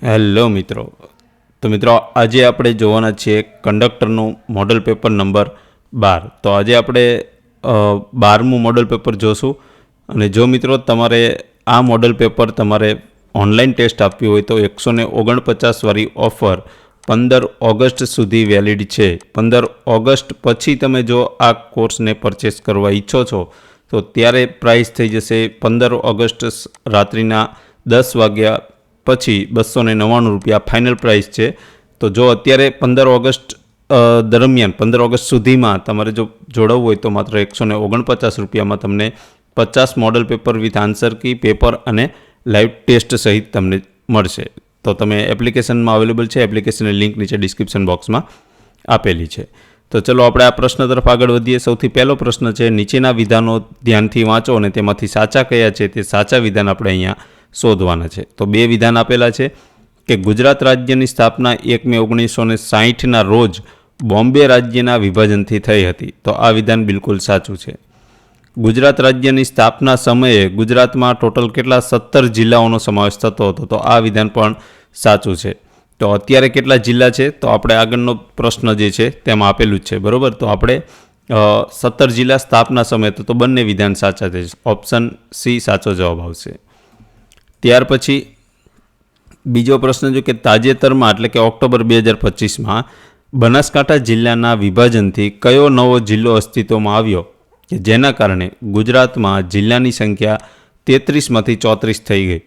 Hello મિત્રો, તો મિત્રો આજે આપણે જોવાના છીએ કંડક્ટરનું મોડલ પેપર નંબર 12. તો આજે આપણે 12મું મોડલ પેપર જોશું. અને જો મિત્રો તમારે આ મોડલ પેપર તમારે ઓનલાઈન ટેસ્ટ આપવી હોય તો 149 વાળી ઓફર 15 ઓગસ્ટ સુધી વેલિડ છે. 15 ઓગસ્ટ પછી તમે જો આ કોર્સને પરચેસ કરવા ઈચ્છો છો તો ત્યારે પ્રાઇસ થઈ જશે 15 ઓગસ્ટ રાત્રિના 10 વાગ્યા પછી 299 રૂપિયા ફાઇનલ પ્રાઇસ છે. તો જો અત્યારે 15 ઓગસ્ટ દરમિયાન 15 ઓગસ્ટ સુધીમાં તમારે જો જોડાવવું હોય તો માત્ર 149 રૂપિયામાં તમને 50 model paper with answer key paper અને લાઈવ ટેસ્ટ સહિત તમને મળશે. તો તમે એપ્લિકેશનમાં અવેલેબલ છે. એપ્લિકેશનની લિંક નીચે ડિસ્ક્રિપ્શન બોક્સમાં આપેલી છે. તો ચલો આપણે આ પ્રશ્ન તરફ આગળ વધીએ. સૌથી પહેલો પ્રશ્ન છે, નીચેના વિધાનો ધ્યાનથી વાંચો અને તેમાંથી સાચા કયા છે તે સાચા વિધાન આપણે અહીંયા શોધવાના છે. તો બે વિધાન આપેલા છે કે ગુજરાત રાજ્યની સ્થાપના 1 મે 1960ના રોજ બોમ્બે રાજ્યના વિભાજનથી થઈ હતી. તો આ વિધાન બિલકુલ સાચું છે. ગુજરાત રાજ્યની સ્થાપના સમયે ગુજરાતમાં ટોટલ કેટલા 17 જિલ્લાઓનો સમાવેશ થતો હતો. તો આ વિધાન પણ સાચું છે. તો અત્યારે કેટલા જિલ્લા છે તો આપણે આગળનો પ્રશ્ન જે છે તેમાં આપેલું જ છે, બરાબર. તો આપણે 17 જિલ્લા સ્થાપના સમયે તો બંને વિધાન સાચા છે. ઓપ્શન સી સાચો જવાબ આવશે. ત્યાર પછી બીજો પ્રશ્ન જો કે તાજેતરમાં એટલે કે ઓક્ટોબર 2025માં બનાસકાંઠા જિલ્લાના વિભાજનથી કયો નવો જિલ્લો અસ્તિત્વમાં આવ્યો કે જેના કારણે ગુજરાતમાં જિલ્લાની સંખ્યા 33માંથી 34 થઈ ગઈ.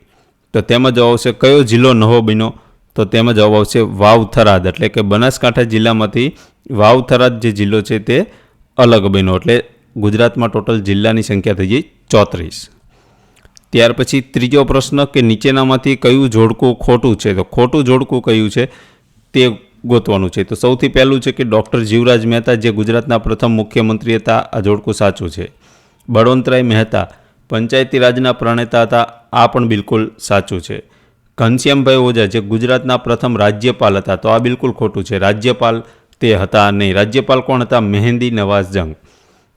તો તેમાં જવાબ આવશે કયો જિલ્લો નવો બન્યો તો તેમાં જવાબ આવશે વાવ-થરાદ. એટલે કે બનાસકાંઠા જિલ્લામાંથી વાવ-થરાદ જે જિલ્લો છે તે અલગ બન્યો. એટલે ગુજરાતમાં ટોટલ જિલ્લાની સંખ્યા થઈ ગઈ 34. ત્યાર પછી ત્રીજો પ્રશ્ન કે નીચેનામાંથી કયું જોડકું ખોટું છે. તો ખોટું જોડકું કયું છે તે ગોતવાનું છે. તો સૌથી પહેલું છે કે ડૉક્ટર જીવરાજ મહેતા જે ગુજરાતના પ્રથમ મુખ્યમંત્રી હતા. આ જોડકું સાચું છે. બળવંતરાય મહેતા પંચાયતી રાજના પ્રણેતા હતા. આ પણ બિલકુલ સાચું છે. ઘનશ્યામભાઈ ઓઝા જે ગુજરાતના પ્રથમ રાજ્યપાલ હતા. તો આ બિલકુલ ખોટું છે. રાજ્યપાલ તે હતા નહીં. રાજ્યપાલ કોણ હતા? મહેંદી નવાઝ જંગ.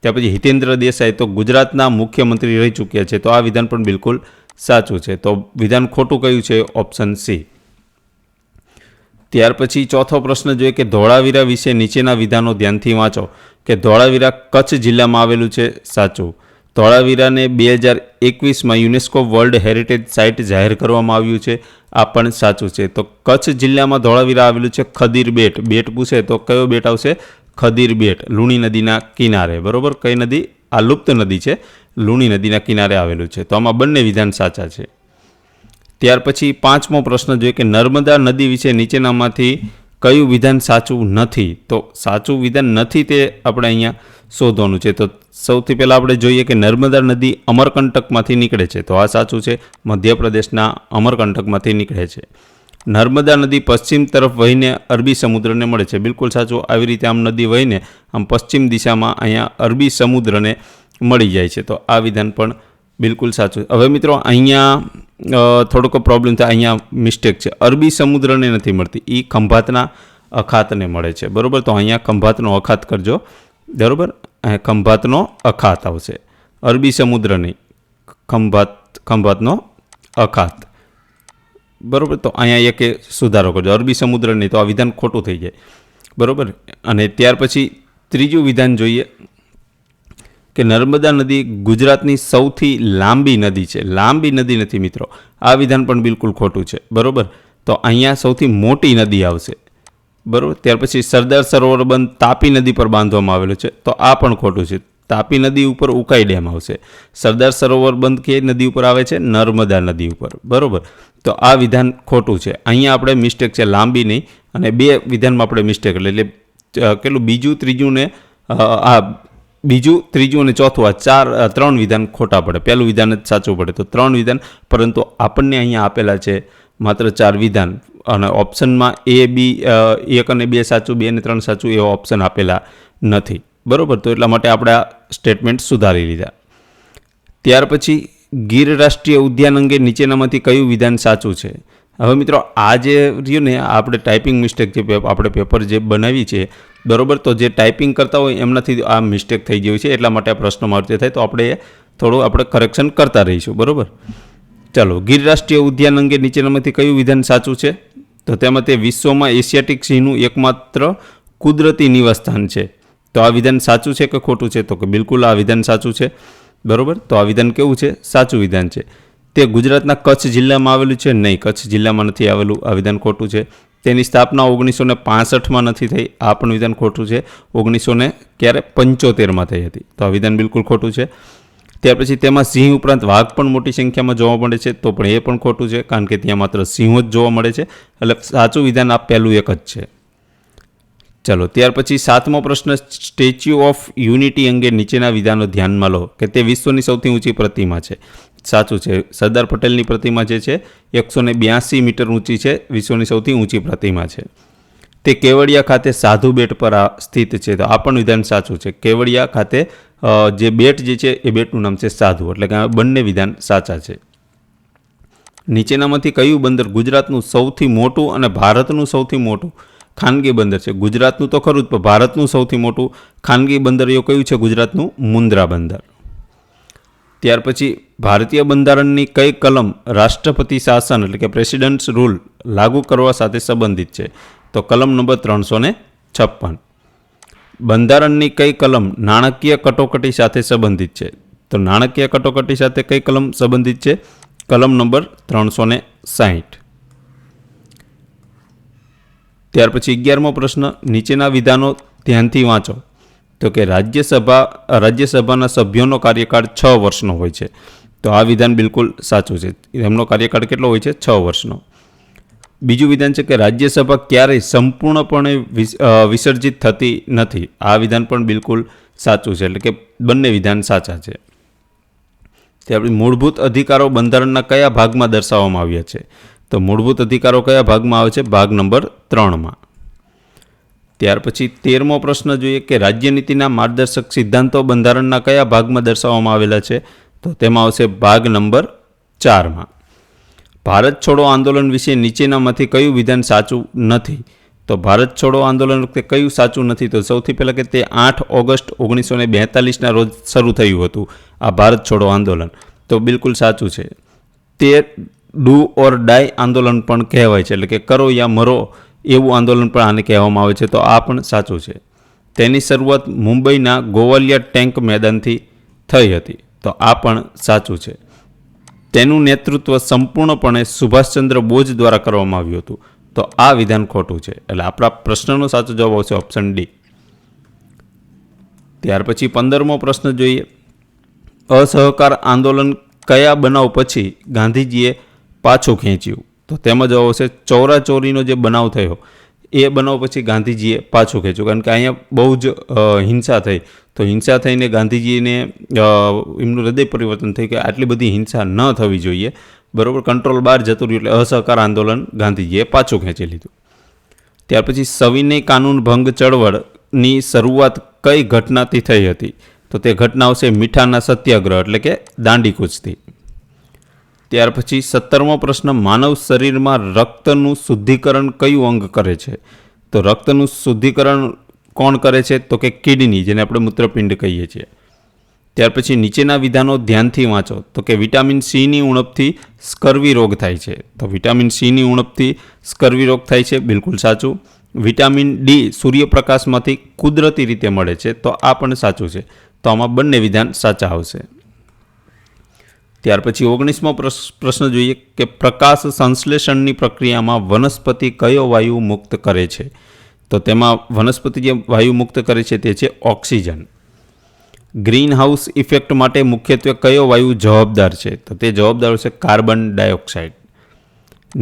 ત્યાર પછી હિતેન્દ્ર દેસાઈ તો ગુજરાતના મુખ્યમંત્રી રહી ચૂક્યા છે. તો આ વિધાન પણ બિલકુલ સાચું છે. તો વિધાન ખોટું કયું છે? Option C. ત્યાર પછી ચોથો પ્રશ્ન જોઈએ કે ધોળાવીરા વિશે નીચેના વિધાનો ધ્યાનથી વાંચો. કે ધોળાવીરા કચ્છ જિલ્લામાં આવેલું છે. સાચું. ધોળાવીરાને 2021માં યુનેસ્કો વર્લ્ડ હેરિટેજ સાઇટ જાહેર કરવામાં આવ્યું છે. આ પણ સાચું છે. તો કચ્છ જિલ્લામાં ધોળાવીરા આવેલું છે. ખદીર બેટ. બેટ પૂછે તો કયો બેટ આવશે? ખદીર બેટ. લુણી નદીના કિનારે, બરોબર. કઈ નદી? આ લુપ્ત નદી છે. લુણી નદીના કિનારે આવેલું છે. તો આમાં બંને વિધાન સાચા છે. ત્યાર પછી પાંચમો પ્રશ્ન જોઈએ કે નર્મદા નદી વિશે નીચેનામાંથી કયું વિધાન સાચું નથી. તો સાચું વિધાન નથી તે આપણે અહીંયા શોધવાનું છે. તો સૌથી પહેલાં આપણે જોઈએ કે નર્મદા નદી અમરકંટકમાંથી નીકળે છે. તો આ સાચું છે. મધ્યપ્રદેશના અમરકંટકમાંથી નીકળે છે. નર્મદા નદી પશ્ચિમ તરફ વહીને અરબી સમુદ્રને મળે છે. બિલકુલ સાચું. આવી રીતે આમ નદી વહીને આમ પશ્ચિમ દિશામાં અહીંયા અરબી સમુદ્રને મળી જાય છે. તો આ વિધાન પણ બિલકુલ સાચું. હવે મિત્રો અહીંયા થોડોક પ્રોબ્લેમ થાય. અહીંયા મિસ્ટેક છે. અરબી સમુદ્રને નથી મળતી, એ ખંભાતના અખાતને મળે છે, બરાબર. તો અહીંયા ખંભાતનો અખાત કરજો, બરાબર. ખંભાતનો અખાત આવશે. અરબી સમુદ્ર નહીં, ખંભાતનો અખાત, બરાબર. તો અહીંયા એક સુધારો કરજો. અરબી સમુદ્ર નહીં તો આ વિધાન ખોટું થઈ જાય, બરાબર. અને ત્યાર પછી ત્રીજું વિધાન જોઈએ કે નર્મદા નદી ગુજરાતની સૌથી લાંબી નદી છે. લાંબી નદી નથી મિત્રો. આ વિધાન પણ બિલકુલ ખોટું છે, બરાબર. તો અહીંયા સૌથી મોટી નદી આવશે, બરાબર. ત્યાર પછી સરદાર સરોવર બંધ તાપી નદી પર બાંધવામાં આવેલો છે. તો આ પણ ખોટું છે. તાપી નદી ઉપર ઉકાઈ ડેમ આવશે. સરદાર સરોવર બંધ કે નદી ઉપર આવે છે? નર્મદા નદી ઉપર, બરાબર. તો આ વિધાન ખોટું છે. અહીંયા આપણે મિસ્ટેક છે, લાંબી નહીં. અને બે વિધાનમાં આપણે મિસ્ટેક એટલે કેટલું બીજું ત્રીજું ને બીજું ત્રીજું અને ચોથું આ ત્રણ વિધાન ખોટા પડે. પહેલું વિધાન જ સાચું પડે. તો ત્રણ વિધાન, પરંતુ આપણને અહીંયા આપેલા છે માત્ર 4 વિધાન. અને ઓપ્શનમાં A, B, 1 અને 2 સાચું, 2 અને 3 સાચું એવા ઓપ્શન આપેલા નથી, બરાબર. તો એટલા માટે આપણે આ સ્ટેટમેન્ટ સુધારી લીધા. ત્યાર પછી ગીર રાષ્ટ્રીય ઉદ્યાન અંગે નીચેનામાંથી કયું વિધાન સાચું છે. હવે મિત્રો આ જે રહ્યું ને આપણે ટાઈપિંગ મિસ્ટેક જે આપણે પેપર જે બનાવી છે, બરાબર. તો જે ટાઈપિંગ કરતા હોય એમનાથી આ મિસ્ટેક થઈ ગઈ છે. એટલા માટે આ પ્રશ્નમાં રીતે થાય. તો આપણે થોડું કરેક્શન કરતા રહીશું, બરાબર. ચાલો, ગીર રાષ્ટ્રીય ઉદ્યાન અંગે નીચેનામાંથી કયું વિધાન સાચું છે? તો તેમાં તે વિશ્વમાં એશિયાટિક સિંહનું એકમાત્ર કુદરતી નિવાસસ્થાન છે. તો આ વિધાન સાચું છે કે ખોટું છે? તો કે બિલકુલ આ વિધાન સાચું છે. બરોબર. તો આ વિધાન કેવું છે? સાચું વિધાન છે. તે ગુજરાતના કચ્છ જિલ્લામાં આવેલું છે? નહીં, કચ્છ જિલ્લામાં નથી આવેલું. આ વિધાન ખોટું છે. તેની સ્થાપના 1965માં નથી થઈ. આ પણ વિધાન ખોટું છે. 1975માં થઈ હતી. તો આ વિધાન બિલકુલ ખોટું છે. ત્યાર પછી તેમાં સિંહ ઉપરાંત વાઘ પણ મોટી સંખ્યામાં જોવા મળે છે. તો પણ એ પણ ખોટું છે, કારણ કે ત્યાં માત્ર સિંહો જ જોવા મળે છે. એટલે સાચું વિધાન આ પહેલું એક જ છે. ચલો, ત્યાર પછી 7મો પ્રશ્ન, સ્ટેચ્યુ ઓફ યુનિટી અંગે નીચેના વિધાનો ધ્યાનમાં લો કે તે વિશ્વની સૌથી ઊંચી પ્રતિમા છે. સાચું છે. સરદાર પટેલની પ્રતિમા જે છે 182 મીટર ઊંચી છે, વિશ્વની સૌથી ઊંચી પ્રતિમા છે. તે કેવડિયા ખાતે સાધુ બેટ પર સ્થિત છે. તો આ પણ વિધાન સાચું છે. કેવડિયા ખાતે જે બેટ જે છે એ બેટનું નામ છે સાધુ, એટલે કે બંને વિધાન સાચા છે. નીચેનામાંથી કયું બંદર ગુજરાતનું સૌથી મોટું અને ભારતનું સૌથી મોટું ખાનગી બંદર છે? ગુજરાતનું તો ખરું જ, પણ ભારતનું સૌથી મોટું ખાનગી બંદર એવું કયું છે? ગુજરાતનું મુન્દ્રા બંદર. ત્યાર પછી ભારતીય બંધારણની કઈ કલમ રાષ્ટ્રપતિ શાસન એટલે કે પ્રેસિડેન્ટ્સ રૂલ લાગુ કરવા સાથે સંબંધિત છે? તો કલમ નંબર 356. બંધારણની કઈ કલમ નાણાકીય કટોકટી સાથે સંબંધિત છે? તો નાણાકીય કટોકટી સાથે કઈ કલમ સંબંધિત છે? કલમ નંબર 360. ત્યાર પછી 11મો પ્રશ્ન, નીચેના વિધાનો ધ્યાનથી વાંચો. તો કે રાજ્યસભાના સભ્યોનો કાર્યકાળ 6 વર્ષનો હોય છે. તો આ વિધાન બિલકુલ સાચું છે. એમનો કાર્યકાળ કેટલો હોય છે? 6 વર્ષનો. બીજું વિધાન છે કે રાજ્યસભા ક્યારેય સંપૂર્ણપણે વિસર્જિત થતી નથી. આ વિધાન પણ બિલકુલ સાચું છે. એટલે કે બંને વિધાન સાચા છે. ત્યારથી મૂળભૂત અધિકારો બંધારણના કયા ભાગમાં દર્શાવવામાં આવ્યા છે? તો મૂળભૂત અધિકારો કયા ભાગમાં આવે છે? ભાગ નંબર 3માં. ત્યાર પછી 13મો પ્રશ્ન જોઈએ કે રાજ્યનીતિના માર્ગદર્શક સિદ્ધાંતો બંધારણના કયા ભાગમાં દર્શાવવામાં આવેલા છે? તો તેમાં આવશે ભાગ નંબર 4માં. ભારત છોડો આંદોલન વિશે નીચેનામાંથી કયું વિધાન સાચું નથી? તો ભારત છોડો આંદોલન વખતે કયું સાચું નથી? તો સૌથી પહેલાં કે તે 8 ઓગસ્ટ 1942ના રોજ શરૂ થયું હતું આ ભારત છોડો આંદોલન. તો બિલકુલ સાચું છે. તે ડુ ઓર ડાય આંદોલન પણ કહેવાય છે, એટલે કે કરો યા મરો એવું આંદોલન પણ આને કહેવામાં આવે છે. તો આ પણ સાચું છે. તેની શરૂઆત મુંબઈના ગોવાલિયા ટેન્ક મેદાનથી થઈ હતી. તો આ પણ સાચું છે. તેનું નેતૃત્વ સંપૂર્ણપણે સુભાષચંદ્ર બોઝ દ્વારા કરવામાં આવ્યું હતું. તો આ વિધાન ખોટું છે. એટલે આપણા પ્રશ્નનો સાચો જવાબ આવશે ઓપ્શન ડી. ત્યાર પછી 15મો પ્રશ્ન જોઈએ. અસહકાર આંદોલન કયા બનાવ પછી ગાંધીજીએ પાછું ખેંચ્યું? તો તેમાં જવાબ આવશે ચોરાચોરીનો જે બનાવ થયો એ બનાવ પછી ગાંધીજીએ પાછું ખેંચ્યું, કારણ કે અહીંયા બહુ જ હિંસા થઈ. તો હિંસા થઈને ગાંધીજીને એમનું હૃદય પરિવર્તન થઈ કે આટલી બધી હિંસા ન થવી જોઈએ. બરાબર, કંટ્રોલ બહાર જતું રહ્યું એટલે અસહકાર આંદોલન ગાંધીજીએ પાછું ખેંચી લીધું. ત્યાર પછી સવિનય કાનૂન ભંગ ચળવળની શરૂઆત કઈ ઘટનાથી થઈ હતી? તો તે ઘટના આવશે મીઠાના સત્યાગ્રહ એટલે કે દાંડીકૂચથી. ત્યાર પછી 17મો પ્રશ્ન, માનવ શરીરમાં રક્તનું શુદ્ધિકરણ કયું અંગ કરે છે? તો રક્તનું શુદ્ધિકરણ કોણ કરે છે? તો કે કિડની, જેને આપણે મૂત્રપિંડ કહીએ છીએ. ત્યાર પછી નીચેના વિધાનો ધ્યાનથી વાંચો. તો કે વિટામિન સીની ઉણપથી સ્કર્વી રોગ થાય છે. તો વિટામિન સીની ઉણપથી સ્કર્વી રોગ થાય છે, બિલકુલ સાચું. વિટામિન ડી સૂર્યપ્રકાશમાંથી કુદરતી રીતે મળે છે. તો આ પણ સાચું છે. તો આમાં બંને વિધાન સાચા આવશે. ત્યાર પછી 19મો પ્રશ્ન જોઈએ કે પ્રકાશ સંશ્લેષણની પ્રક્રિયામાં વનસ્પતિ કયો વાયુ મુક્ત કરે છે? તો તેમાં વનસ્પતિ જે વાયુ મુક્ત કરે છે તે છે ઓક્સિજન. ગ્રીન હાઉસ ઇફેક્ટ માટે મુખ્યત્વે કયો વાયુ જવાબદાર છે? તો તે જવાબદાર છે કાર્બન ડાયોક્સાઇડ.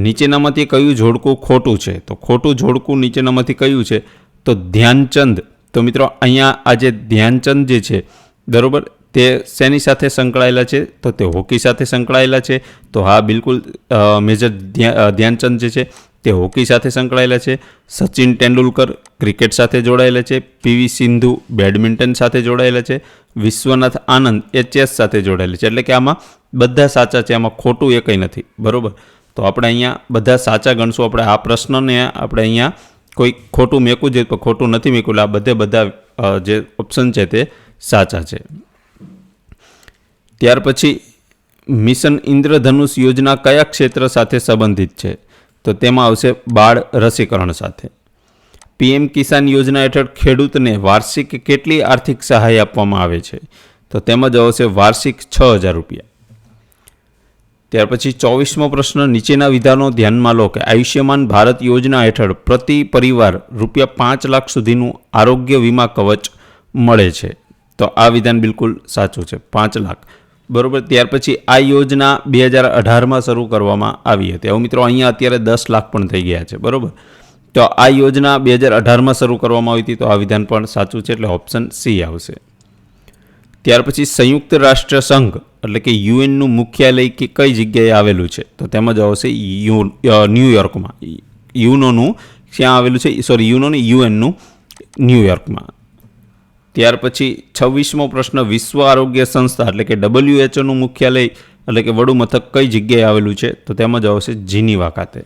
નીચેનામાંથી કયું જોડકું ખોટું છે? તો ખોટું જોડકું નીચેનામાંથી કયું છે? તો ધ્યાનચંદ. તો મિત્રો અહીંયા આ જે ધ્યાનચંદ જે છે, બરાબર, તે શેની સાથે સંકળાયેલા છે? તો તે હોકી સાથે સંકળાયેલા છે. તો હા, બિલકુલ મેજર ધ્યાનચંદ જે છે તે હોકી સાથે સંકળાયેલા છે. સચિન તેંડુલકર ક્રિકેટ સાથે જોડાયેલા છે. પીવી સિંધુ બેડમિન્ટન સાથે જોડાયેલા છે. વિશ્વનાથ આનંદ એ ચેસ સાથે જોડાયેલા છે. એટલે કે આમાં બધા સાચા છે, આમાં ખોટું એ કંઈ નથી. બરાબર, તો આપણે અહીંયા બધા સાચા ગણશું. આપણે આ પ્રશ્નને આપણે અહીંયા કોઈ ખોટું મેકવું જોઈએ પણ ખોટું નથી મેકવું. આ બધા જે ઓપ્શન છે તે સાચા છે. ત્યાર પછી મિશન ઇન્દ્રધનુષ યોજના કયા ક્ષેત્ર સાથે સંબંધિત છે? તો તેમાં આવશે બાળ રસીકરણ સાથે. પીએમ કિસાન યોજના હેઠળ ખેડૂતને વાર્ષિક કેટલી આર્થિક સહાય આપવામાં આવે છે? તો તેમાં જ આવશે વાર્ષિક 6,000 રૂપિયા. ત્યાર પછી 24મો પ્રશ્ન, નીચેના વિધાનો ધ્યાનમાં લો કે આયુષ્યમાન ભારત યોજના હેઠળ પ્રતિ પરિવાર રૂપિયા 5 લાખ સુધીનું આરોગ્ય વીમા કવચ મળે છે. તો આ વિધાન બિલકુલ સાચું છે, 5 લાખ. બરોબર. ત્યાર પછી આ યોજના 2018માં શરૂ કરવામાં આવી હતી. હવે મિત્રો અહીંયા અત્યારે 10 લાખ પણ થઈ ગયા છે. બરોબર. તો આ યોજના 2018માં શરૂ કરવામાં આવી હતી. તો આ વિધાન પણ સાચું છે, એટલે ઓપ્શન સી આવશે. ત્યાર પછી સંયુક્ત રાષ્ટ્ર સંઘ એટલે કે યુએનનું મુખ્યાલય કઈ જગ્યાએ આવેલું છે? તો તેમાં જ આવશે ન્યૂયોર્કમાં. યુનોનું ક્યાં આવેલું છે? યુનોનું યુએનનું ન્યૂયોર્કમાં. ત્યાર પછી 26મો પ્રશ્ન, વિશ્વ આરોગ્ય સંસ્થા એટલે કે WHO મુખ્યાલય એટલે કે વડું મથક કઈ જગ્યાએ આવેલું છે? તો તેમાં જ આવશે જીનીવા ખાતે.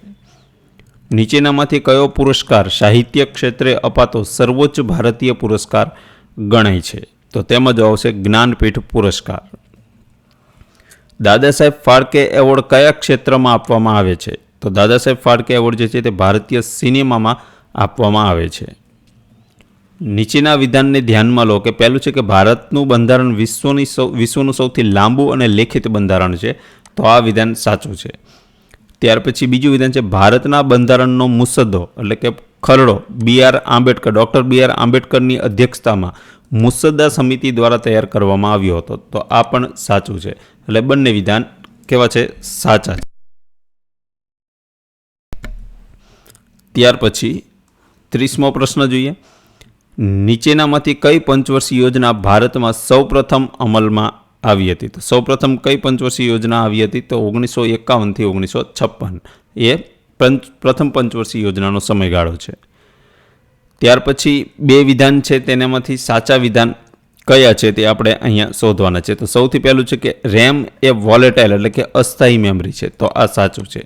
નીચેનામાંથી કયો પુરસ્કાર સાહિત્ય ક્ષેત્રે અપાતો સર્વોચ્ચ ભારતીય પુરસ્કાર ગણાય છે? તો તેમાં જ આવશે જ્ઞાનપીઠ પુરસ્કાર. દાદા સાહેબ ફાળકે એવોર્ડ કયા ક્ષેત્રમાં આપવામાં આવે છે? તો દાદા સાહેબ ફાળકે એવોર્ડ જે છે તે ભારતીય સિનેમામાં આપવામાં આવે છે. નીચેના વિધાનને ધ્યાનમાં લો કે પહેલું છે કે ભારતનું બંધારણ વિશ્વનું સૌથી લાંબુ અને લેખિત બંધારણ છે. તો આ વિધાન સાચું છે. ત્યાર પછી બીજું વિધાન છે ભારતના બંધારણનો મુસદ્દો એટલે કે ખરડો ડૉક્ટર બી આર આંબેડકરની અધ્યક્ષતામાં મુસદ્દા સમિતિ દ્વારા તૈયાર કરવામાં આવ્યો હતો. તો આ પણ સાચું છે, એટલે બંને વિધાન કેવા છે? સાચા છે. ત્યાર પછી 30મો પ્રશ્ન જોઈએ. નીચેનામાંથી કઈ પંચવર્ષીય યોજના ભારતમાં સૌપ્રથમ અમલમાં આવી હતી? તો સૌપ્રથમ કઈ પંચવર્ષીય યોજના આવી હતી? તો 1951 થી 1956 એ પ્રથમ પંચવર્ષીય યોજનાનો સમયગાળો છે. ત્યાર પછી 2 વિધાન છે, તેનામાંથી સાચા વિધાન કયા છે તે આપણે અહીંયા શોધવાના છે. તો સૌથી પહેલું છે કે રેમ એ વોલેટાઇલ એટલે કે અસ્થાયી મેમરી છે. તો આ સાચું છે.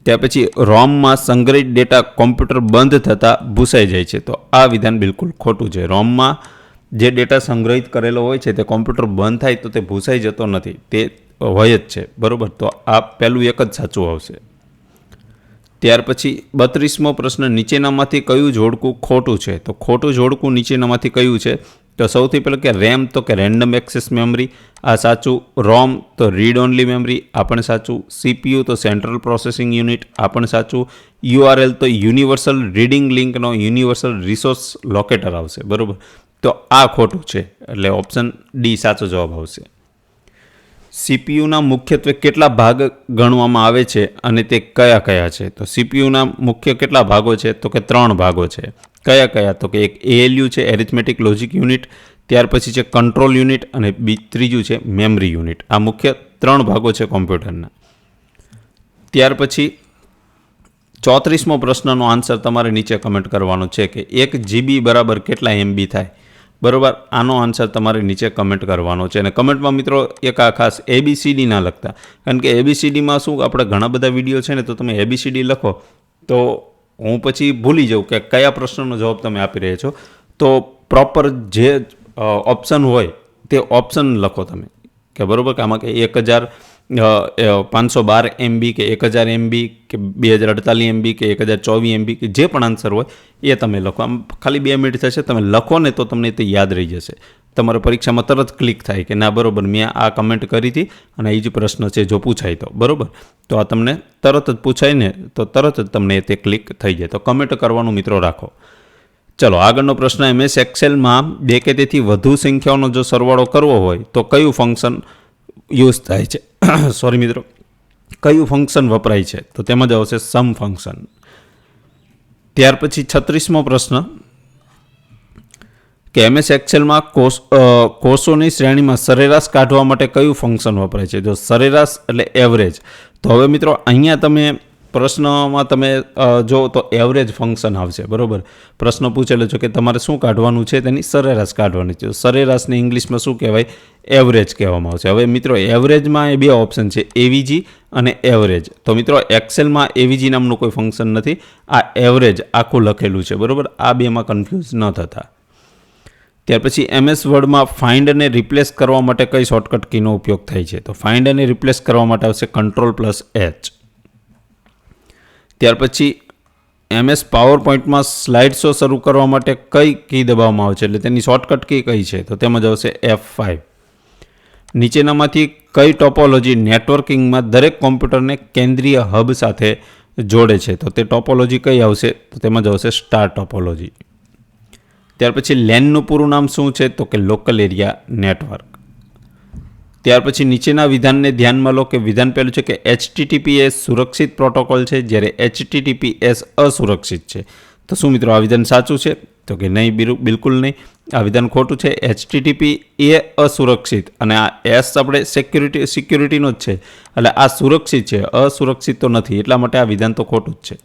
ત્યાર પછી રોમમાં સંગ્રહિત ડેટા કોમ્પ્યુટર બંધ થતાં ભૂસાઈ જાય છે. તો આ વિધાન બિલકુલ ખોટું છે. રોમમાં જે ડેટા સંગ્રહિત કરેલો હોય છે તે કોમ્પ્યુટર બંધ થાય તો તે ભૂસાઈ જતો નથી, તે હોય જ છે. બરાબર. તો આ પહેલું એક જ સાચું આવશે. ત્યાર પછી 32મો પ્રશ્ન, નીચેનામાંથી કયું જોડકું ખોટું છે? તો ખોટું જોડકું નીચેનામાંથી કયું છે? તો સૌથી પહેલું કે રેમ તો કે રેન્ડમ એક્સેસ મેમરી, આ સાચું. રોમ તો રીડ ઓનલી મેમરી, આ પણ સાચું. સીપીયુ તો સેન્ટ્રલ પ્રોસેસિંગ યુનિટ, આ પણ સાચું. યુઆરએલ તો યુનિવર્સલ રીડિંગ લિંકનો યુનિવર્સલ રિસોર્સ લોકેટર આવશે. બરાબર. તો આ ખોટું છે, એટલે ઓપ્શન ડી સાચો જવાબ આવશે. સીપીયુના મુખ્યત્વે કેટલા ભાગ ગણવામાં આવે છે અને તે કયા કયા છે? તો સીપીયુના મુખ્ય કેટલા ભાગો છે? તો કે 3 ભાગો છે. કયા કયા? તો કે એક એએલયુ છે, એરિથમેટિક લોજિક યુનિટ. ત્યાર પછી છે કંટ્રોલ યુનિટ અને ત્રીજું છે મેમરી યુનિટ. આ મુખ્ય 3 ભાગો છે કોમ્પ્યુટરના. ત્યાર પછી 34મો પ્રશ્નનો આન્સર તમારે નીચે કમેન્ટ કરવાનો છે કે 1 GB બરાબર કેટલા MB થાય? બરાબર. આનો આન્સર તમારે નીચે કમેન્ટ કરવાનો છે. અને કમેન્ટમાં મિત્રો એક આ ખાસ ABCD ના લખતા, કારણ કે ABCDમાં શું આપણે ઘણા બધા વિડીયો છે ને, તો તમે ABCD લખો તો હું પછી ભૂલી જાઉં કે કયા પ્રશ્નનો જવાબ તમે આપી રહ્યા છો. તો પ્રોપર જે ઓપ્શન હોય તે ઓપ્શન લખો તમે, કે બરાબર કે આમાં કે 1512 MB કે 1000 MB કે 2048 MB કે 1024 MB કે જે પણ આન્સર હોય એ તમે લખો. આમ ખાલી 2 મિનિટ થશે, તમે લખો ને તો તમને તે યાદ રહી જશે. તમારે પરીક્ષામાં તરત ક્લિક થાય કે ના બરાબર મેં આ કમેન્ટ કરી હતી અને એ જ પ્રશ્ન છે જો પૂછાય તો. બરાબર. તો આ તમને તરત જ પૂછાય ને તો તરત જ તમને તે ક્લિક થઈ જાય. તો કમેન્ટ કરવાનું મિત્રો રાખો. ચલો આગળનો પ્રશ્ન, MS એક્સેલમાં 2 કે તેથી વધુ સંખ્યાઓનો જો સરવાળો કરવો હોય તો કયું ફંક્શન યુઝ થાય છે? સોરી મિત્રો, કયું ફંક્શન વપરાય છે? તો તેમાં જ આવશે સમ ફંક્શન. ત્યાર પછી 36મો પ્રશ્ન કે MS એક્સેલમાં કોષોની શ્રેણીમાં સરેરાશ કાઢવા માટે કયું ફંક્શન વપરાય છે? જો સરેરાશ એટલે એવરેજ. તો હવે મિત્રો અહીંયા તમે પ્રશ્નમાં તમે જો તો એવરેજ ફંક્શન આવશે. બરાબર. પ્રશ્ન પૂછેલો છે કે તમારે શું કાઢવાનું છે? તેની સરેરાશ કાઢવાની છે. સરેરાશને ઇંગ્લિશમાં શું કહેવાય? એવરેજ કહેવામાં આવશે. હવે મિત્રો એવરેજમાં એ 2 ઓપ્શન છે, એવીજી અને એવરેજ. તો મિત્રો એક્સેલમાં એવીજી નામનું કોઈ ફંક્શન નથી, આ એવરેજ આખું લખેલું છે. બરાબર. આ બેમાં કન્ફ્યુઝ ન થતા. ત્યાર પછી MS વર્ડમાં ફાઇન્ડ અને રિપ્લેસ કરવા માટે કઈ શોર્ટકટ કીનો ઉપયોગ થાય છે? તો ફાઇન્ડ અને રિપ્લેસ કરવા માટે આવશે Ctrl+H. ત્યાર પછી MS પાવરપોઈન્ટમાં સ્લાઇડ શો શરૂ કરવા માટે કઈ કી દબાવવામાં આવે છે, એટલે તેની શોર્ટકટ કી કઈ છે? તો તેમાં જ આવશે F5. નીચેનામાંથી કઈ ટોપોલોજી નેટવર્કિંગમાં દરેક કોમ્પ્યુટરને કેન્દ્રીય હબ સાથે જોડે છે? તો તે ટોપોલોજી કઈ આવશે? તો તેમાં જ આવશે સ્ટાર ટોપોલોજી. ત્યાર પછી લેનનું પૂરું નામ શું છે? તો કે લોકલ એરિયા નેટવર્ક. ત્યાર પછી નીચેના વિધાનને ધ્યાનમાં લો કે વિધાન પહેલું છે કે HTTPS સુરક્ષિત પ્રોટોકોલ છે, જ્યારે HTTPS અસુરક્ષિત છે. તો શું મિત્રો આ વિધાન સાચું છે? તો કે નહીં, બિલકુલ નહીં, આ વિધાન ખોટું છે. HTTP એ અસુરક્ષિત અને આ S આપણે સિક્યુરિટીનો જ છે, એટલે આ સુરક્ષિત છે, અસુરક્ષિત તો નથી, એટલા માટે આ વિધાન તો ખોટું જ છે.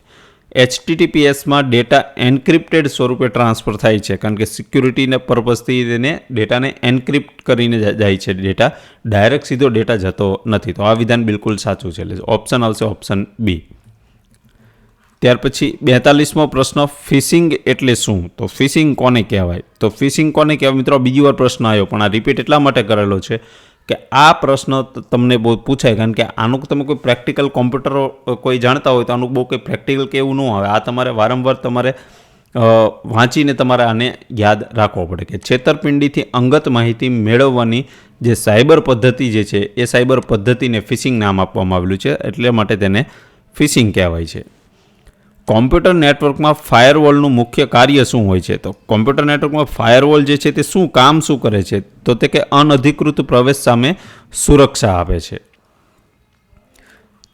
HTTPSમાં ડેટા એન્ક્રિપ્ટેડ સ્વરૂપે ટ્રાન્સફર થાય છે, કારણ કે સિક્યુરિટીના પર્પઝથી તેને ડેટાને એન્ક્રિપ્ટ કરીને જાય છે, ડેટા ડાયરેક્ટ સીધો ડેટા જતો નથી. તો આ વિધાન બિલકુલ સાચું છે, એટલે ઓપ્શન આવશે ઓપ્શન બી. ત્યાર પછી 42મો પ્રશ્ન, ફિશિંગ એટલે શું? તો ફિશિંગ કોને કહેવાય? તો ફિશિંગ કોને કહેવાય મિત્રો, બીજી વાર પ્રશ્ન આવ્યો, પણ આ રિપીટ એટલા માટે કરેલો છે કે આ પ્રશ્ન તમને બહુ પૂછાય, કારણ કે આનું તમે કોઈ પ્રેક્ટિકલ કોમ્પ્યુટર કોઈ જાણતા હોય તો આનું બહુ કંઈ પ્રેક્ટિકલ કે એવું ન આવે. આ તમારે વારંવાર તમારે વાંચીને તમારે આને યાદ રાખવો પડે કે છેતરપિંડીથી અંગત માહિતી મેળવવાની જે સાયબર પદ્ધતિ જે છે એ સાયબર પદ્ધતિને ફિશિંગ નામ આપવામાં આવેલું છે, એટલે માટે તેને ફિશિંગ કહેવાય છે. કોમ્પ્યુટર નેટવર્કમાં ફાયરવોલનું મુખ્ય કાર્ય શું હોય છે? તો કોમ્પ્યુટર નેટવર્કમાં ફાયરવોલ જે છે તે શું કરે છે? તો તે કે અનધિકૃત પ્રવેશ સામે સુરક્ષા આપે છે.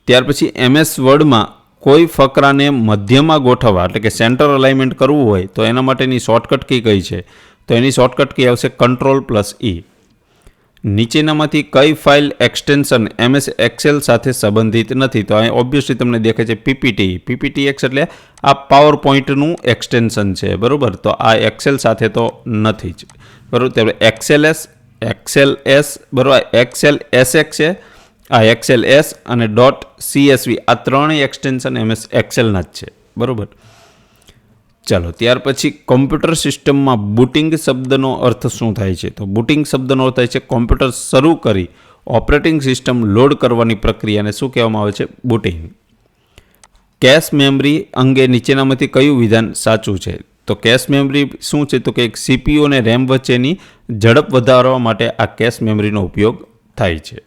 ત્યાર પછી MS વર્ડમાં કોઈ ફકરાને મધ્યમાં ગોઠવવા એટલે કે સેન્ટર અલાઇનમેન્ટ કરવું હોય તો એના માટેની શોર્ટકટ કી કઈ છે? તો એની શોર્ટકટ કી આવશે Ctrl+E. નીચેનામાંથી કઈ ફાઇલ એક્સટેન્શન MS એક્સેલ સાથે સંબંધિત નથી? તો અહીં ઓબ્વિયસલી તમને દેખાય છે PPTX એટલે આ પાવર પોઈન્ટનું એક્સટેન્શન છે, બરાબર. તો આ એક્સેલ સાથે તો નથી જ, બરાબર. ત્યારે XLS બરાબર, XLSX છે, આ XLS અને .CSV આ ત્રણેય એક્સટેન્શન MS એક્સેલના જ છે, બરાબર. ચાલો, ત્યાર પછી કોમ્પ્યુટર સિસ્ટમમાં બુટિંગ શબ્દનો અર્થ શું થાય છે? તો બુટિંગ શબ્દનો અર્થ થાય છે કોમ્પ્યુટર શરૂ કરી ઓપરેટિંગ સિસ્ટમ લોડ કરવાની પ્રક્રિયાને શું કહેવામાં આવે છે? બુટિંગ. કેશ મેમરી અંગે નીચેનામાંથી કયું વિધાન સાચું છે? તો કેશ મેમરી શું છે? તો કે એક CPU અને RAM વચ્ચેની ઝડપ વધારવા માટે આ કેશ મેમરીનો ઉપયોગ થાય છે.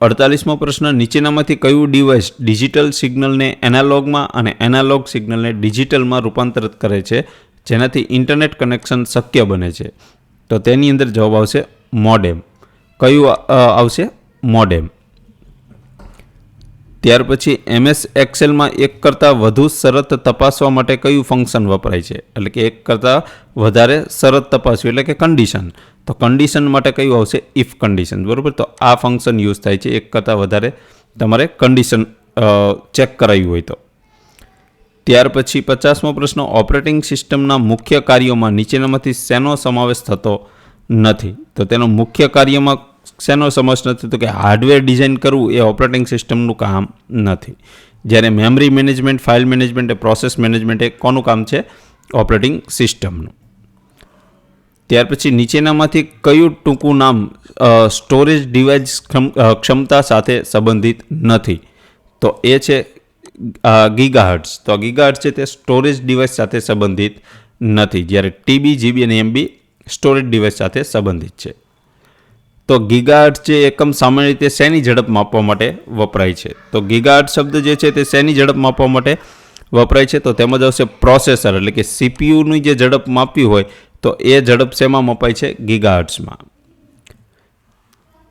48મો પ્રશ્ન, નીચેનામાંથી કયું ડિવાઇસ ડિજિટલ સિગ્નલને એનાલોગમાં અને એનાલોગ સિગ્નલને ડિજિટલમાં રૂપાંતરિત કરે છે, જેનાથી ઇન્ટરનેટ કનેક્શન શક્ય બને છે? તો તેની અંદર જવાબ આવશે મોડેમ. કયું આવશે? મોડેમ. ત્યાર પછી MS એક્સેલમાં એક કરતાં વધુ શરત તપાસવા માટે કયું ફંક્શન વપરાય છે? એટલે કે એક કરતાં વધારે શરત તપાસવી એટલે કે કન્ડિશન. તો કન્ડિશન માટે કયું આવશે? ઇફ કન્ડિશન, બરાબર. તો આ ફંક્શન યુઝ થાય છે એક કરતાં વધારે તમારે કન્ડિશન ચેક કરાવી હોય તો. ત્યાર પછી 50મો પ્રશ્ન, ઓપરેટિંગ સિસ્ટમના મુખ્ય કાર્યોમાં નીચેનામાંથી શેનો સમાવેશ થતો નથી? તો તેનો મુખ્ય કાર્યમાં શેનો સમાવેશ નથી? તો કે હાર્ડવેર ડિઝાઇન કરવું એ ઓપરેટિંગ સિસ્ટમનું કામ નથી. જ્યારે memory management, file management, process management એ કોનું કામ છે? ઓપરેટિંગ સિસ્ટમનું. ત્યાર પછી નીચેનામાંથી કયું ટૂંકું નામ સ્ટોરેજ ડિવાઇસ ક્ષમતા સાથે સંબંધિત નથી? તો એ છે ગીગાહર્ટ્ઝ. તો ગીગાહર્ટ્ઝ છે તે સ્ટોરેજ ડિવાઇસ સાથે સંબંધિત નથી, જ્યારે TB, GB અને MB સ્ટોરેજ ડિવાઇસ સાથે સંબંધિત છે. તો ગીગાહર્ટ્ઝ જે એકમ સામાન્ય રીતે શેની ઝડપ માપવા માટે વપરાય છે? તો ગીગાહર્ટ્ઝ શબ્દ જે છે તે શેની ઝડપ માપવા માટે વપરાય છે? તો તેમાં જ આવશે પ્રોસેસર, એટલે કે CPUની જે ઝડપ માપવી હોય તો એ ઝડપ શેમાં મપાય છે? ગીગાહર્ટ્ઝમાં.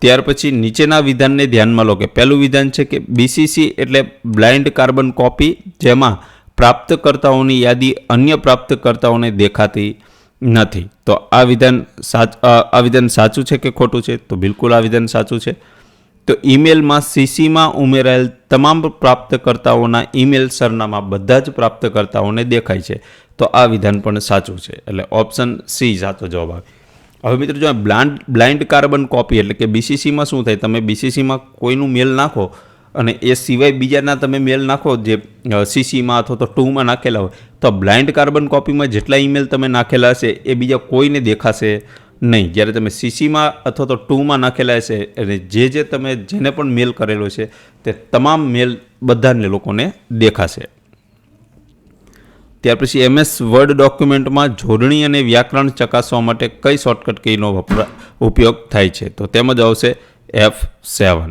ત્યાર પછી નીચેના વિધાનને ધ્યાનમાં લો કે પહેલું વિધાન છે કે BCC એટલે બ્લાઇન્ડ કાર્બન કોપી, જેમાં પ્રાપ્તકર્તાઓની યાદી અન્ય પ્રાપ્તકર્તાઓને દેખાતી નથી. તો આ વિધાન સાચું છે કે ખોટું છે? તો બિલકુલ આ વિધાન સાચું છે. તો ઈમેલમાં CCમાં ઉમેરાયેલ તમામ પ્રાપ્તકર્તાઓના ઈમેલ સરનામા બધા જ પ્રાપ્તકર્તાઓને દેખાય છે. તો આ વિધાન પણ સાચું છે, એટલે ઓપ્શન સી સાચો જવાબ આવે. હવે મિત્રો જો બ્લાઇન્ડ કાર્બન કોપી એટલે કે BCCમાં શું થાય? તમે BCCમાં કોઈનું મેલ નાખો અને એ સિવાય બીજાના તમે મેલ નાખો જે સીસીમાં અથવા તો ટુમાં નાખેલા હોય, તો બ્લાઇન્ડ કાર્બન કોપીમાં જેટલા ઈમેલ તમે નાખેલા હશે એ બીજા કોઈને દેખાશે નહીં. જ્યારે તમે સીસીમાં અથવા તો ટુમાં નાખેલા હશે અને જે તમે જેને પણ મેલ કરેલો છે તે તમામ મેલ બધાને લોકોને દેખાશે. ત્યાર પછી MS વર્ડ ડોક્યુમેન્ટમાં જોડણી અને વ્યાકરણ ચકાસવા માટે કઈ શોર્ટકટ કીનો ઉપયોગ થાય છે? તો તેમાં જ આવશે F7.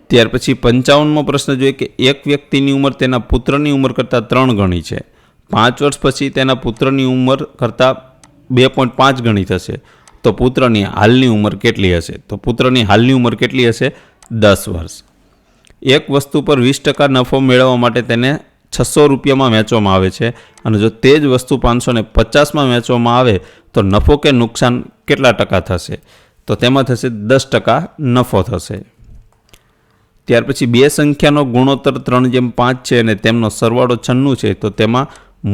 ત્યાર પછી 55મો પ્રશ્ન જોઈએ કે એક વ્યક્તિની ઉંમર તેના પુત્રની ઉંમર કરતાં 3 ગણી છે. 5 વર્ષ પછી તેના પુત્રની ઉંમર કરતાં 2.5 ગણી થશે, તો પુત્રની હાલની ઉંમર કેટલી હશે? તો પુત્રની હાલની ઉંમર કેટલી હશે? 10 વર્ષ. એક વસ્તુ પર 20% નફો મેળવવા માટે તેને 600 રૂપિયામાં વેચવામાં આવે છે અને જો તે જ વસ્તુ 550માં વેચવામાં આવે તો નફો કે નુકસાન કેટલા ટકા થશે? તો તેમાં થશે 10% નફો થશે. ત્યાર પછી બે સંખ્યાનો ગુણોત્તર 3/5 છે અને તેમનો સરવાળો 96 છે, તો તેમાં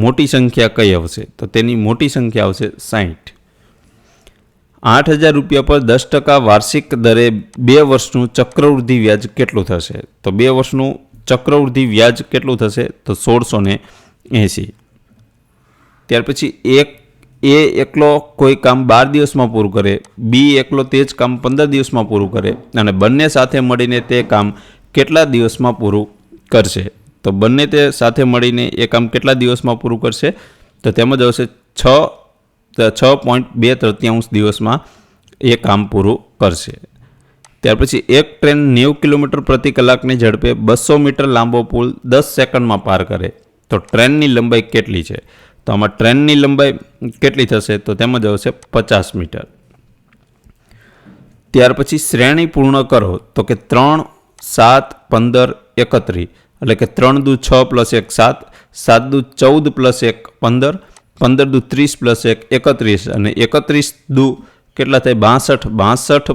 મોટી સંખ્યા કઈ આવશે? તો તેની મોટી સંખ્યા આવશે 60. 8,000 રૂપિયા પર 10% વાર્ષિક દરે 2 વર્ષનું ચક્રવૃદ્ધિ વ્યાજ કેટલું થશે? તો 2 વર્ષનું ચક્રવૃદ્ધિ વ્યાજ કેટલું થશે? તો 1680. ત્યાર પછી એ એકલો કોઈ કામ 12 દિવસમાં પૂરું કરે, બી એકલો તે જ કામ 15 દિવસમાં પૂરું કરે અને બંને સાથે મળીને તે કામ કેટલા દિવસમાં પૂરું કરશે? તો બંને તે સાથે મળીને એ કામ કેટલા દિવસમાં પૂરું કરશે? તો તેમાં જ આવશે 6.2 દિવસમાં એ કામ પૂરું કરશે. ત્યાર પછી એક ટ્રેન 90 કિલોમીટર પ્રતિ કલાકની ઝડપે 200 મીટર લાંબો પુલ 10 સેકન્ડમાં પાર કરે, તો ટ્રેનની લંબાઈ કેટલી છે? તો આમાં ટ્રેનની લંબાઈ કેટલી થશે? તો તેમાં જ આવશે 50 મીટર. ત્યાર પછી શ્રેણી પૂર્ણ કરો, તો કે 3, 7, 15, 31, એટલે કે 3 દુ 6 + 1 7, 7 દુ 14 + 1 15, 15 દુ 30 + 1 31 અને 31 દુ કેટલા થાય? 62 +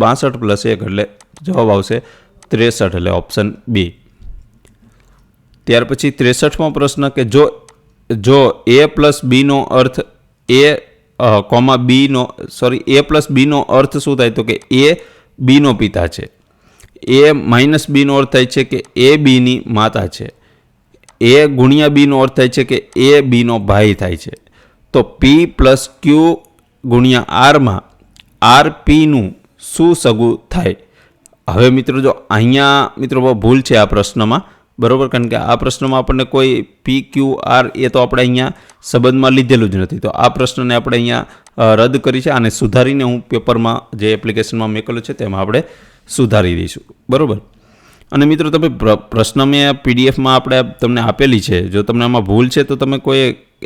1 એટલે જવાબ આવશે 63, એટલે ઓપ્શન બી. ત્યાર પછી 63મો પ્રશ્ન કે જો A + Bનો earth A, Bino A + Bનો અર્થ શું થાય? તો કે A Bનો પિતા છે. A - Bનો અર્થ થાય છે કે A Bની માતા છે. A × Bનો અર્થ થાય છે કે A Bનો ભાઈ થાય છે. તો P + Q × R માં R Pનું શું સગું થાય? હવે મિત્રો જો અહીંયા મિત્રો ભૂલ છે આ પ્રશ્નમાં, બરાબર, કારણ કે આ પ્રશ્નમાં આપણને કોઈ PQR એ તો આપણે અહીંયા સંબંધમાં લીધેલું જ નથી. તો આ પ્રશ્નને આપણે અહીંયા રદ કરી છે અને સુધારીને હું પેપરમાં જે એપ્લિકેશનમાં મેકેલું છે તેમાં આપણે સુધારી દઈશું, બરાબર. અને મિત્રો તમે પ્રશ્ન મેં PDFમાં આપણે તમને આપેલી છે, જો તમને આમાં ભૂલ છે તો તમે કોઈ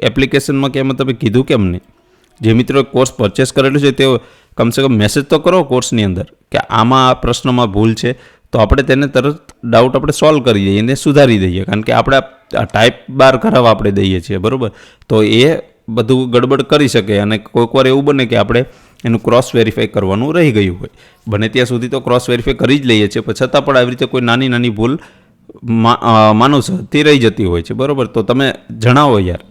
એપ્લિકેશનમાં કે એમાં તમે કીધું કેમ નહીં? જે મિત્રો કોર્સ પરચેસ કરેલું છે તેઓ કમસે કમ મેસેજ તો કરો કોર્સની અંદર કે આમાં આ પ્રશ્નમાં ભૂલ છે, તો આપણે તેને તરત ડાઉટ આપણે સોલ્વ કરી દઈએ, એને સુધારી દઈએ, કારણ કે આપણે ટાઈપ બાર કરાવવા આપણે દઈએ છીએ, બરાબર. તો એ બધું ગડબડ કરી શકે અને કોઈક વાર એવું બને કે આપણે એનું ક્રોસ વેરીફાઈ કરવાનું રહી ગયું હોય. બને ત્યાં સુધી તો ક્રોસ વેરીફાઈ કરી જ લઈએ છીએ, પણ છતાં પણ આવી રીતે કોઈ નાની નાની ભૂલ માનવથી રહી જતી હોય છે, બરાબર. તો તમે જણાવો યાર.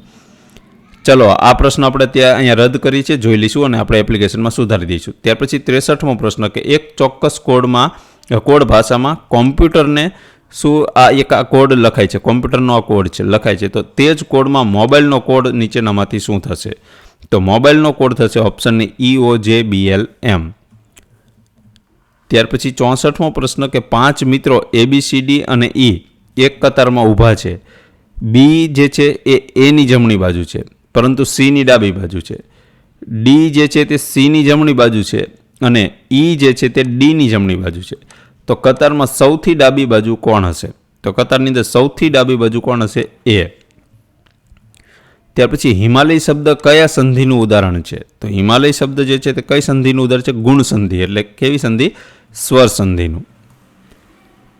ચલો આ પ્રશ્ન આપણે ત્યાં અહીંયા રદ કરી છે, જોઈ લઈશું અને આપણે એપ્લિકેશનમાં સુધારી દઈશું. ત્યાર પછી 63મો પ્રશ્ન કે એક ચોક્કસ કોડ ભાષામાં કોમ્પ્યુટરને શું એક કોડ લખાય છે, કોમ્પ્યુટરનો આ કોડ છે લખાય છે, તો તે જ કોડમાં મોબાઈલનો કોડ નીચેનામાંથી શું થશે? તો મોબાઈલનો કોડ થશે ઓપ્શનની EOJBLM. ત્યાર પછી 64મો પ્રશ્ન કે 5 મિત્રો ABCD અને E એક કતારમાં ઊભા છે. B જે છે એ Aની જમણી બાજુ છે પરંતુ Cની ડાબી બાજુ છે. D જે છે તે Cની જમણી બાજુ છે અને E જે છે તે Dની જમણી બાજુ છે. તો કતારમાં સૌથી ડાબી બાજુ કોણ હશે? તો કતારની અંદર સૌથી ડાબી બાજુ કોણ હશે? A. ત્યાર પછી હિમાલય શબ્દ કયા સંધિનું ઉદાહરણ છે? તો હિમાલય શબ્દ જે છે તે કઈ સંધિનું ઉદાહરણ છે? ગુણ સંધિ, એટલે કેવી સંધિ? સ્વર સંધિનું.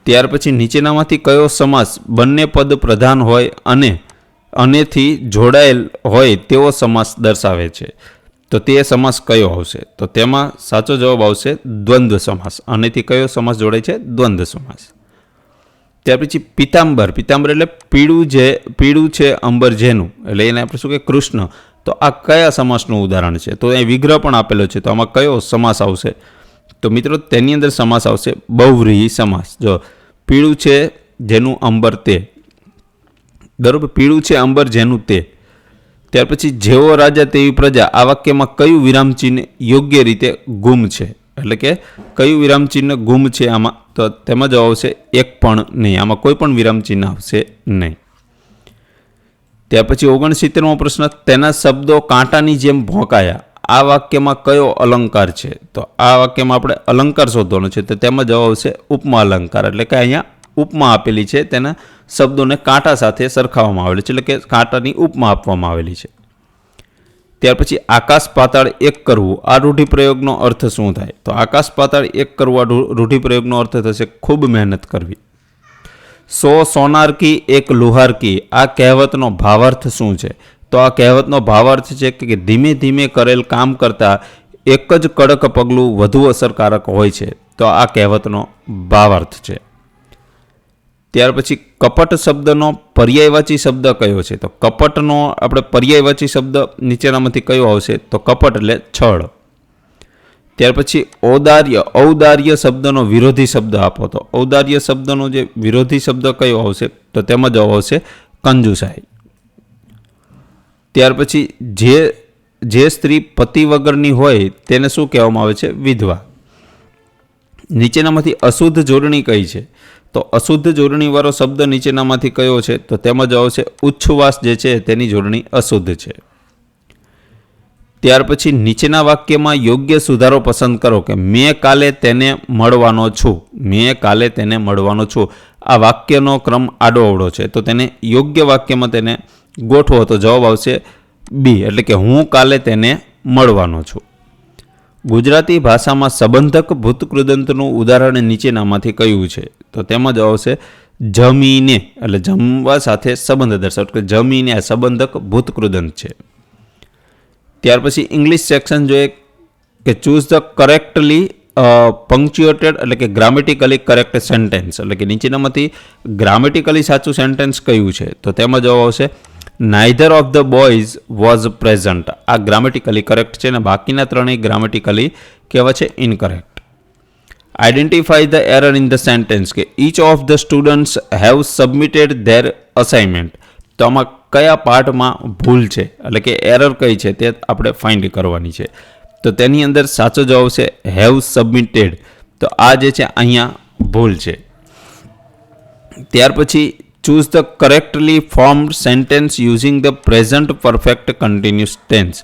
ત્યાર પછી નીચેનામાંથી કયો સમાસ બંને પદ પ્રધાન હોય અને અનેથી જોડાયેલ હોય તેવો સમાસ દર્શાવે છે? તો તે સમાસ કયો આવશે? તો તેમાં સાચો જવાબ આવશે દ્વંદ્વ સમાસ. આનેથી કયો સમાસ જોડાય છે? દ્વંદ્વ સમાસ. ત્યાર પછી પિતાંબર એટલે પીળું છે અંબર જેનું, એટલે એને આપણે શું કે કૃષ્ણ. તો આ કયા સમાસનું ઉદાહરણ છે? તો અહીં વિગ્રહ પણ આપેલો છે, તો આમાં કયો સમાસ આવશે? તો મિત્રો તેની અંદર સમાસ આવશે બહુવ્રીહી સમાસ. જો પીળું છે જેનું અંબર તે, બરાબર, પીળું છે અંબર જેનું તે. ત્યાર પછી જેવો રાજા તેવી પ્રજા, આ વાક્યમાં કયું વિરામચિહ્ન યોગ્ય રીતે ગુમ છે, એટલે કે કયું વિરામચિહ્ન ગુમ છે આમાં, તો તેમાં જવાબ આવશે એક પણ નહીં, આમાં કોઈ પણ વિરામચિહ્ન આવશે નહીં. ત્યાર પછી 69મો પ્રશ્ન, તેના શબ્દો કાંટાની જેમ ભોંકાયા, આ વાક્યમાં કયો અલંકાર છે, તો આ વાક્યમાં આપણે અલંકાર શોધવાનો છે, તો તેમાં જવાબ આવશે ઉપમા અલંકાર, એટલે કે અહીંયા ઉપમા આપેલી છે, તેના શબ્દોને કાંટા સાથે સરખાવવામાં આવેલી છે, એટલે કે કાંટાની ઉપમા આપવામાં આવેલી છે. ત્યાર પછી આકાશ પાતાળ એક કરવું, આ રૂઢિપ્રયોગનો અર્થ શું થાય, તો આકાશ પાતાળ એક કરવું આ રૂઢિપ્રયોગનો અર્થ થશે ખૂબ મહેનત કરવી. 100 સોનાર કી એક લુહાર કી, આ કહેવતનો ભાવાર્થ શું છે, તો આ કહેવતનો ભાવાર્થ છે કે ધીમે ધીમે કરેલ કામ કરતાં એક જ કડક પગલું વધુ અસરકારક હોય છે, તો આ કહેવતનો ભાવાર્થ છે. ત્યાર પછી કપટ શબ્દનો પર્યાયવાચી શબ્દ કયો છે, તો કપટનો આપણે પર્યાયવાચી શબ્દ નીચેનામાંથી કયો આવશે, તો કપટ એટલે છળ. ત્યાર પછી ઔદાર્ય શબ્દનો વિરોધી શબ્દ આપો, તો ઔદાર્ય શબ્દનો જે વિરોધી શબ્દ કયો આવશે, તો તેમાં જવાબ આવશે કંજુસાઈ. ત્યાર પછી જે સ્ત્રી પતિ વગરની હોય તેને શું કહેવામાં આવે છે, વિધવા. નીચેનામાંથી અશુદ્ધ જોડણી કઈ છે, તો અશુદ્ધ જોડણીવાળો શબ્દ નીચેનામાંથી કયો છે, તો તેમાં જવાબ છે ઉચ્છ્વાસ જે છે તેની જોડણી અશુદ્ધ છે. ત્યાર પછી નીચેના વાક્યમાં યોગ્ય સુધારો પસંદ કરો કે મેં કાલે તેને મળવાનો છું, મેં કાલે તેને મળવાનો છું. આ વાક્યનો ક્રમ આડો અવળો છે, તો તેને યોગ્ય વાક્યમાં તેને ગોઠવો, તો જવાબ આવશે બી, એટલે કે હું કાલે તેને મળવાનો છું. ગુજરાતી ભાષામાં સંબંધક ભૂતકૃદંતનું ઉદાહરણ નીચેનામાંથી કયું છે, તો તેમાં જવાબ આવશે જમીને, એટલે જમવા સાથે સંબંધ દર્શાવ, કે જમીને આ સંબંધક ભૂતકૃદંત છે. ત્યાર પછી ઇંગ્લિશ સેક્શન જોઈએ કે ચૂઝ ધ કરેક્ટલી પંક્ચ્યુએટેડ, એટલે કે ગ્રામેટિકલી કરેક્ટ સેન્ટેન્સ, એટલે કે નીચેનામાંથી ગ્રામેટિકલી સાચું સેન્ટેન્સ કયું છે, તો તેમાં જવાબ આવશે neither of the boys was present, આ ગ્રામેટિકલી કરેક્ટ છે, અને બાકીના ત્રણેય ગ્રામેટિકલી કહેવાય છે incorrect. Identify the error in the sentence, કે each of the students have submitted their assignment, તો આમાં કયા પાર્ટમાં ભૂલ છે, એટલે કે એરર કઈ છે તે આપણે ફાઇન્ડ કરવાની છે. તો તેની અંદર સાચો જવાબ છે હેવ સબમિટેડ, તો આ જે છે અહીંયા ભૂલ છે. ત્યાર પછી choose the correctly formed sentence using the present perfect continuous tense,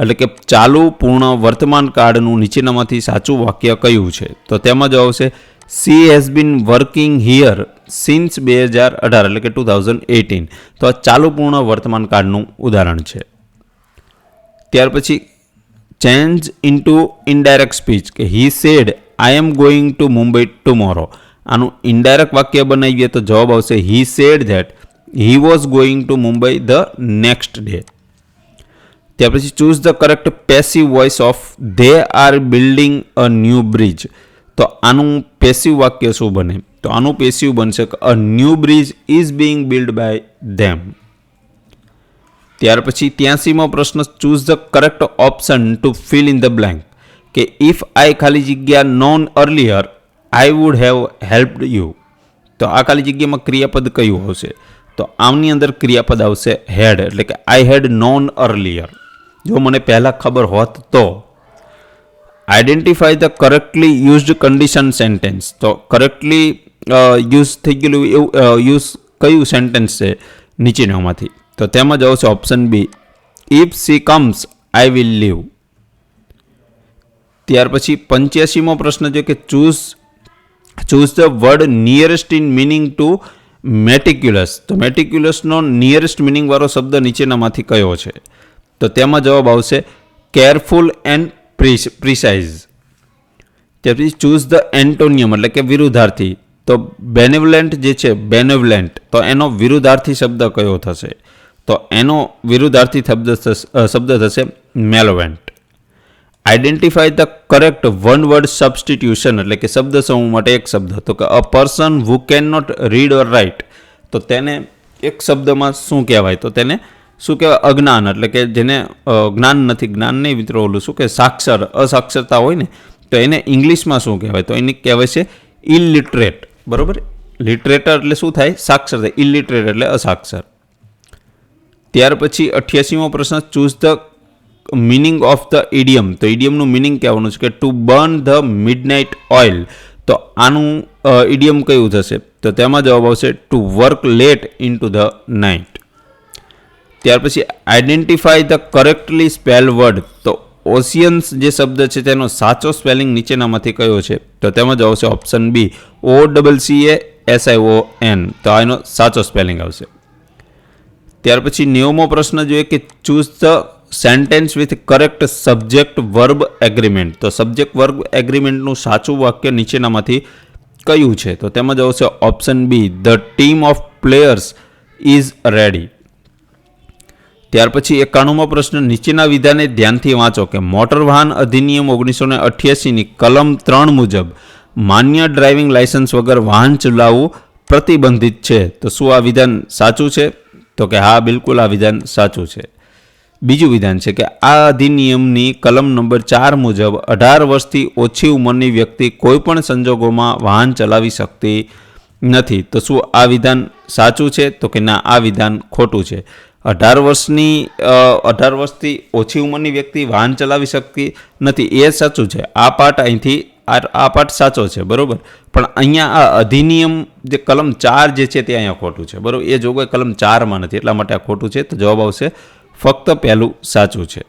એટલે કે ચાલુ પૂર્ણ વર્તમાન કાળનું નીચેનામાંથી સાચું વાક્ય કયું છે, તો તેમાં જવાબ આવશે she has been working here since 2018, એટલે કે 2018, તો આ ચાલુ પૂર્ણ વર્તમાન કાળનું ઉદાહરણ છે. ત્યાર પછી ચેન્જ ઇન્ટુ ઇનડાયરેક્ટ સ્પીચ, કે he said I am going to Mumbai tomorrow, આનું ઇનડાયરેક્ટ વાક્ય બનાવીએ તો જવાબ આવશે he said that he was going to Mumbai the next day. ત્યાર પછી choose the correct passive voice of they are building a new bridge, તો આનું પેસિવ વાક્ય શું બને, તો આનું પેસિવ બનશે a new bridge is being build by them. ત્યાર પછી 83મો પ્રશ્ન, choose the correct option to fill in the blank, કે ઇફ આઈ ખાલી જગ્યા known earlier I would have helped you, તો આ ખાલી જગ્યામાં ક્રિયાપદ કયું આવશે, તો આમની અંદર ક્રિયાપદ આવશે હેડ, એટલે કે આઈ હેડ નોન અર્લિયર, જો મને પહેલાં ખબર હોત તો. Identify the correctly used condition sentence, તો કરેક્ટલી યુઝ થઈ ગયેલું એવું યુઝ કયું સેન્ટેન્સ છે નીચેનામાંથી, તો તેમાં જ આવશે option B if C comes I will leave. ત્યાર પછી 85મો પ્રશ્ન છે કે choose the word nearest in meaning to meticulous, તો મેટિક્યુલસનો નિયરેસ્ટ મિનિંગવાળો શબ્દ નીચેનામાંથી કયો છે, તો તેમાં જવાબ આવશે કેરફુલ એન્ડ પ્રિસાઇઝ. ત્યાર પછી ચૂઝ ધ એન્ટોનિયમ, એટલે કે વિરુદ્ધાર્થી, તો બેનેવલેન્ટ જે છે બેનેવલેન્ટ, તો એનો વિરુદ્ધાર્થી શબ્દ કયો થશે, તો એનો વિરુદ્ધાર્થી શબ્દ થશે malevolent. Identify the correct one word substitution, એટલે કે શબ્દ સમૂહ માટે એક શબ્દ, તો કે a person who can not read or write, તો તેને એક શબ્દમાં શું કહેવાય, તો તેને શું કહેવાય અજ્ઞાન, એટલે કે જેને જ્ઞાન નથી, જ્ઞાન નહીં મિત્રો, ઓલું શું કે સાક્ષર અસાક્ષરતા હોય ને, તો એને ઇંગ્લિશમાં શું કહેવાય? તો એને કહેવાય છે ઇલિટરેટ. બરાબર, લિટરેટર એટલે શું થાય? સાક્ષર થાય. ઇલિટરેટ એટલે અસાક્ષર. ત્યાર પછી 88મો પ્રશ્ન, choose the meaning of the idiom. તો ઇડિયમનું મિનિંગ કહેવાનું છે કે to burn the midnight oil. તો આનું ઇડિયમ કયું થશે? તો તેમાં જવાબ આવશે to work late in to the night. ત્યાર પછી identify the correctly spell word. તો ઓશિયન્સ જે શબ્દ છે તેનો સાચો સ્પેલિંગ નીચેનામાંથી કયો છે? તો તેમાં જ આવશે ઓપ્શન બી, OCCASION. તો આ એનો સાચો સ્પેલિંગ આવશે. ત્યાર પછી 90મો પ્રશ્ન જોઈએ કે choose the sentence with correct subject verb agreement. તો સબ્જેક્ટ વર્બ એગ્રીમેન્ટનું સાચું વાક્ય નીચેનામાંથી કયું છે? તો તેમાં જ આવશે option B, the team of players is ready. ત્યાર પછી 91મો પ્રશ્ન, નીચેના વિધાને ધ્યાનથી વાંચો કે મોટર વાહન અધિનિયમ 1988ની કલમ 3 મુજબ માન્ય ડ્રાઇવિંગ લાયસન્સ વગર વાહન ચલાવવું પ્રતિબંધિત છે. તો શું આ વિધાન સાચું છે? તો કે હા, બિલકુલ આ વિધાન સાચું છે. બીજું વિધાન છે કે આ અધિનિયમની કલમ નંબર 4 મુજબ 18 વર્ષથી ઓછી ઉંમરની વ્યક્તિ કોઈપણ સંજોગોમાં વાહન ચલાવી શકતી નથી. તો શું આ વિધાન સાચું છે? તો કે ના, આ વિધાન ખોટું છે. 18 વર્ષથી ઓછી ઉંમરની વ્યક્તિ વાહન ચલાવી શકતી નથી એ સાચું છે. આ પાર્ટ સાચો છે, બરાબર. પણ અહીંયા આ અધિનિયમ જે કલમ 4 જે છે તે અહીંયા ખોટું છે, બરાબર. એ જોગવાઈ કલમ 4માં નથી, એટલા માટે આ ખોટું છે. તો જવાબ આવશે ફક્ત પહેલું સાચું છે.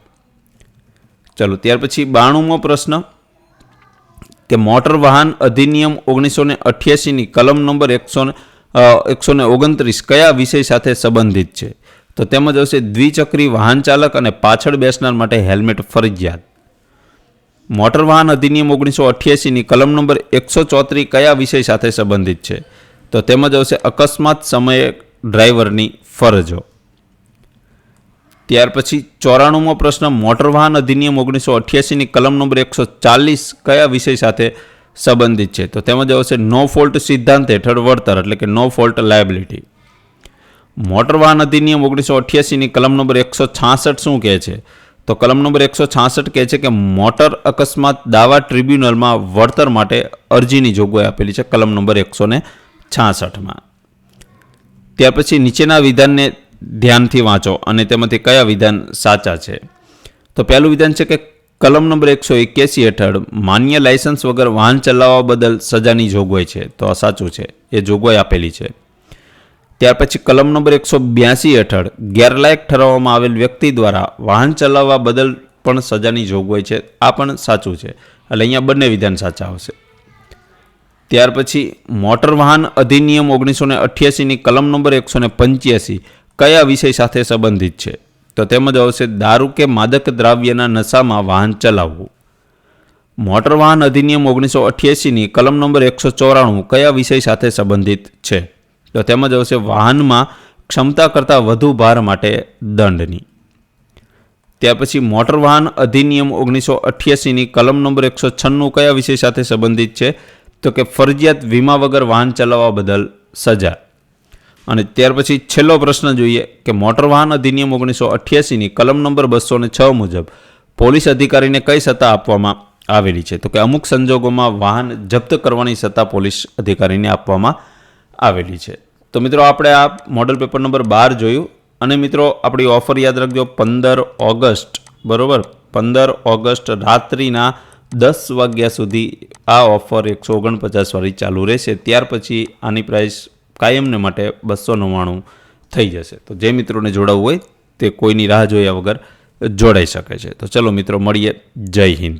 ચલો, ત્યાર પછી 92મો પ્રશ્ન કે મોટર વાહન અધિનિયમ 1988ની કલમ નંબર 129 કયા વિષય સાથે સંબંધિત છે? તો તેમાં આવશે દ્વિચક્રી વાહન ચાલક અને પાછળ બેસનાર માટે હેલ્મેટ ફરજિયાત. મોટર વાહન અધિનિયમ 1988ની કલમ નંબર 134 કયા વિષય સાથે સંબંધિત છે? તો તેમાં આવશે અકસ્માત સમયે ડ્રાઈવરની ફરજો. ત્યાર પછી 94મો પ્રશ્ન, મોટર વાહન અધિનિયમ 1988ની કલમ નંબર 140 કયા વિષય સાથે સંબંધિત છે? તો તેમાં આવશે નો ફોલ્ટ સિદ્ધાંત હેઠળ વળતર, એટલે કે નો ફોલ્ટ લાયબિલિટી. મોટર વાહન અધિનિયમ 1988ની કલમ નંબર 166 શું કહે છે? તો કલમ નંબર 166 કહે છે કે મોટર અકસ્માત દાવા ટ્રિબ્યુનલમાં વળતર માટે અરજીની જોગવાઈ આપેલી છે, કલમ નંબર 166માં. ત્યાર પછી નીચેના વિધાનને ધ્યાનથી વાંચો અને તેમાંથી કયા વિધાન સાચા છે? તો પહેલું વિધાન છે કે કલમ નંબર 181 હેઠળ માન્ય લાયસન્સ વગર વાહન ચલાવવા બદલ સજાની જોગવાઈ છે. તો આ સાચું છે, એ જોગવાઈ આપેલી છે. ત્યાર પછી કલમ નંબર 182 હેઠળ ગેરલાયક ઠરાવવામાં આવેલ વ્યક્તિ દ્વારા વાહન ચલાવવા બદલ પણ સજાની જોગવાઈ છે. આ પણ સાચું છે, એટલે અહીંયા બંને વિધાન સાચા આવશે. ત્યાર પછી મોટર વાહન અધિનિયમ 1988ની કલમ નંબર 185 કયા વિષય સાથે સંબંધિત છે? તો તેમાં આવશે દારૂ કે માદક દ્રવ્યના નશામાં વાહન ચલાવવું. મોટર વાહન અધિનિયમ 1988ની કલમ નંબર 194 કયા વિષય સાથે સંબંધિત છે? તો તેમાં આવશે વાહનમાં ક્ષમતા કરતાં વધુ ભાર માટે દંડની. ત્યાર પછી મોટર વાહન અધિનિયમ 1988ની કલમ નંબર 196 કયા વિષય સાથે સંબંધિત છે? તો કે ફરજિયાત વીમા વગર વાહન ચલાવવા બદલ સજા. અને ત્યાર પછી છેલ્લો પ્રશ્ન જોઈએ કે મોટર વાહન અધિનિયમ 1988ની કલમ નંબર 206 મુજબ પોલીસ અધિકારીને કઈ સત્તા આપવામાં આવેલી છે? તો કે અમુક સંજોગોમાં વાહન જપ્ત કરવાની સત્તા પોલીસ અધિકારીને આપવામાં આવેલી છે. તો મિત્રો, આપણે આ મોડલ પેપર નંબર 12 જોયું. અને મિત્રો, આપણી ઓફર યાદ રાખજો, 15 ઓગસ્ટ, બરાબર, 15 ઓગસ્ટ રાત્રિના 10 વાગ્યા સુધી આ ઓફર 149 વાળી ચાલુ રહેશે. ત્યાર પછી આની પ્રાઇસ કાયમને માટે 299 થઈ જશે. તો જે મિત્રોને જોડાવવું હોય તે કોઈની રાહ જોયા વગર જોડાઈ શકે છે. તો ચલો મિત્રો, મળીએ. જય હિન્દ.